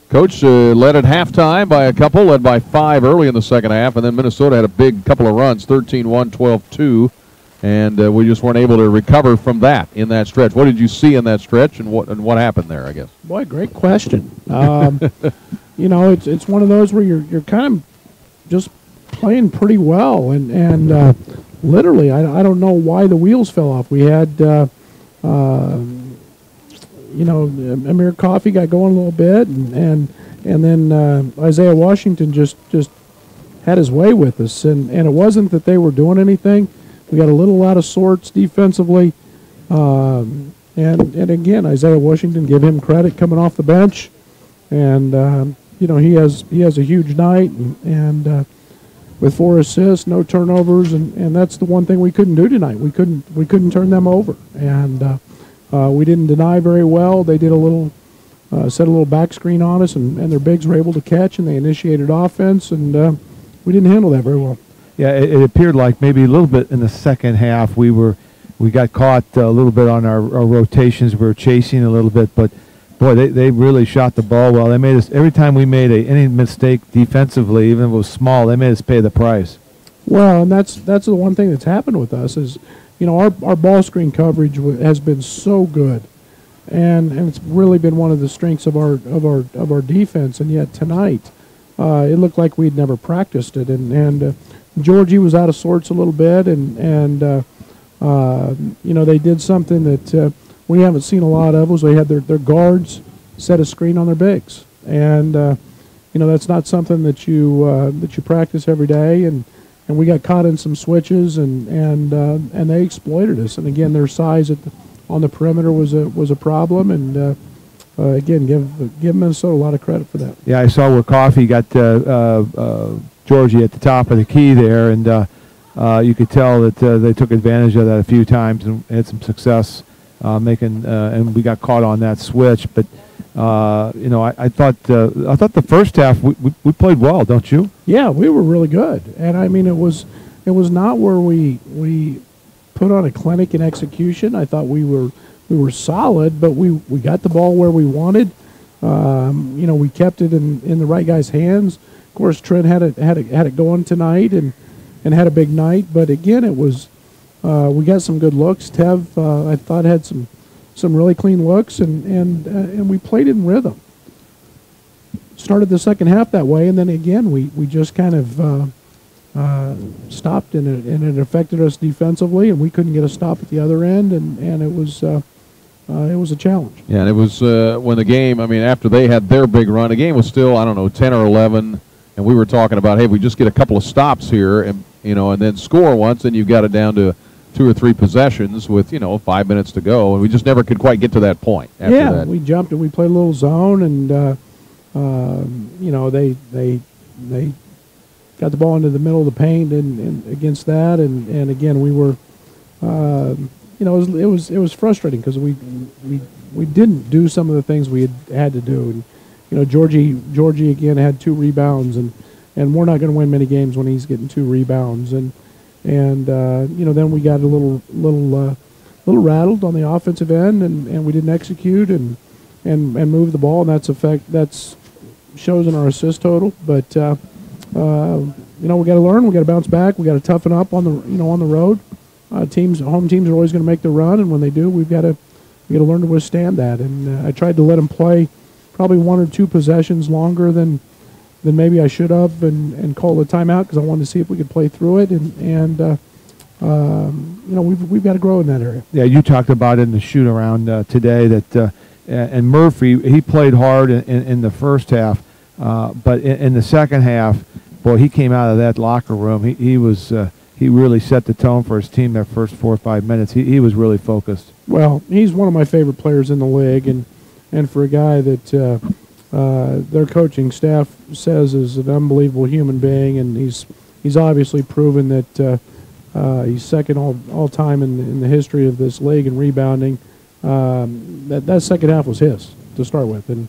Coach led at halftime by a couple, led by 5 early in the second half, and then Minnesota had a big couple of runs, 13-1, 12-2, and we just weren't able to recover from that in that stretch. What did you see in that stretch, and what happened there, I guess? Boy, great question. You know, it's one of those where you're kind of just playing pretty well, and literally, I don't know why the wheels fell off. We had, you know, Amir Coffey got going a little bit, and then Isaiah Washington just had his way with us, and it wasn't that they were doing anything. We got a little out of sorts defensively, and again, Isaiah Washington, give him credit coming off the bench, and you know, he has a huge night, and with 4 assists, no turnovers, and that's the one thing we couldn't do tonight. We couldn't turn them over, and we didn't deny very well. They did a little, set a little back screen on us, and their bigs were able to catch, and they initiated offense, and we didn't handle that very well. Yeah, it appeared like maybe a little bit in the second half we got caught a little bit on our rotations. We were chasing a little bit, but boy, they really shot the ball well. They made us, every time we made any mistake defensively, even if it was small, they made us pay the price. Well, and that's the one thing that's happened with us is, you know, our ball screen coverage has been so good, and it's really been one of the strengths of our defense. And yet tonight, it looked like we'd never practiced it. And Georgie was out of sorts a little bit, and you know, they did something that we haven't seen a lot of. Was they had their guards set a screen on their bigs, and you know, that's not something that you practice every day. And we got caught in some switches, and they exploited us. And again, their size on the perimeter was a problem. And again, give Minnesota a lot of credit for that. Yeah, I saw where Coffey got Georgie at the top of the key there, and you could tell that they took advantage of that a few times and had some success making. And we got caught on that switch, but. You know, I thought the first half we played well, don't you? Yeah, we were really good, and I mean it was not where we put on a clinic in execution. I thought we were solid, but we got the ball where we wanted. You know, we kept it in the right guy's hands. Of course, Trent had it going tonight and had a big night, but again, it was we got some good looks. Tev, I thought, had some really clean looks, and we played in rhythm. Started the second half that way, and then again we just kind of stopped, and it affected us defensively, and we couldn't get a stop at the other end, and it was a challenge. Yeah, and it was when the game, I mean, after they had their big run, the game was still, I don't know, 10 or 11, and we were talking about, hey, if we just get a couple of stops here, and you know, and then score once, then you've got it down to 2 or 3 possessions with, you know, 5 minutes to go, and we just never could quite get to that point after that. Yeah, we jumped and we played a little zone, and you know, they got the ball into the middle of the paint and against that, and again we were, you know, it was frustrating because we didn't do some of the things we had to do, and you know, Georgie again had 2 rebounds, and we're not going to win many games when he's getting 2 rebounds, and you know, then we got a little rattled on the offensive end, and we didn't execute and move the ball, and that's shows in our assist total. But you know, we got to learn, we got to bounce back, we got to toughen up on the road. Home teams are always going to make the run, and when they do, we got to learn to withstand that. And I tried to let them play probably 1 or 2 possessions longer than maybe I should have, and call the timeout because I wanted to see if we could play through it, and you know, we've got to grow in that area. Yeah, you talked about it in the shoot around today that and Murphy, he played hard in the first half, but in the second half, boy, he came out of that locker room. He really set the tone for his team that first 4 or 5 minutes. He was really focused. Well, he's one of my favorite players in the league, and for a guy that their coaching staff says is an unbelievable human being, and he's obviously proven that he's second all time in the history of this league in rebounding. That second half was his to start with, and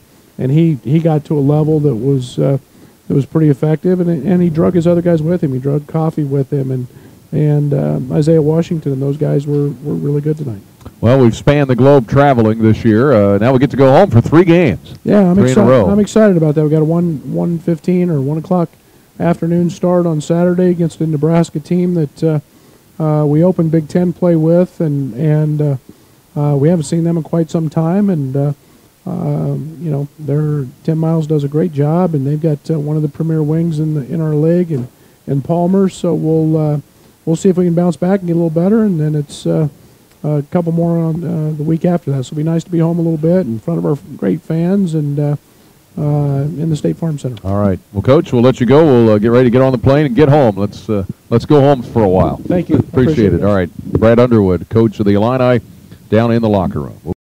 he got to a level that was pretty effective, and he drug his other guys with him. He drug Coffey with him, and Isaiah Washington, and those guys were really good tonight. Well, we've spanned the globe traveling this year. Now we get to go home for 3 games. Yeah, I'm in a row. I'm excited about that. We got a 1:15 or 1 o'clock afternoon start on Saturday against a Nebraska team that we opened Big Ten play with, and we haven't seen them in quite some time. And you know, their 10 Miles does a great job, and they've got one of the premier wings in our league, and Palmer. So we'll see if we can bounce back and get a little better, and then it's a couple more on the week after that. So it'll be nice to be home a little bit in front of our great fans and in the State Farm Center. All right. Well, Coach, we'll let you go. We'll get ready to get on the plane and get home. Let's go home for a while. Thank you. Appreciate it. All right. Brad Underwood, coach of the Illini, down in the locker room.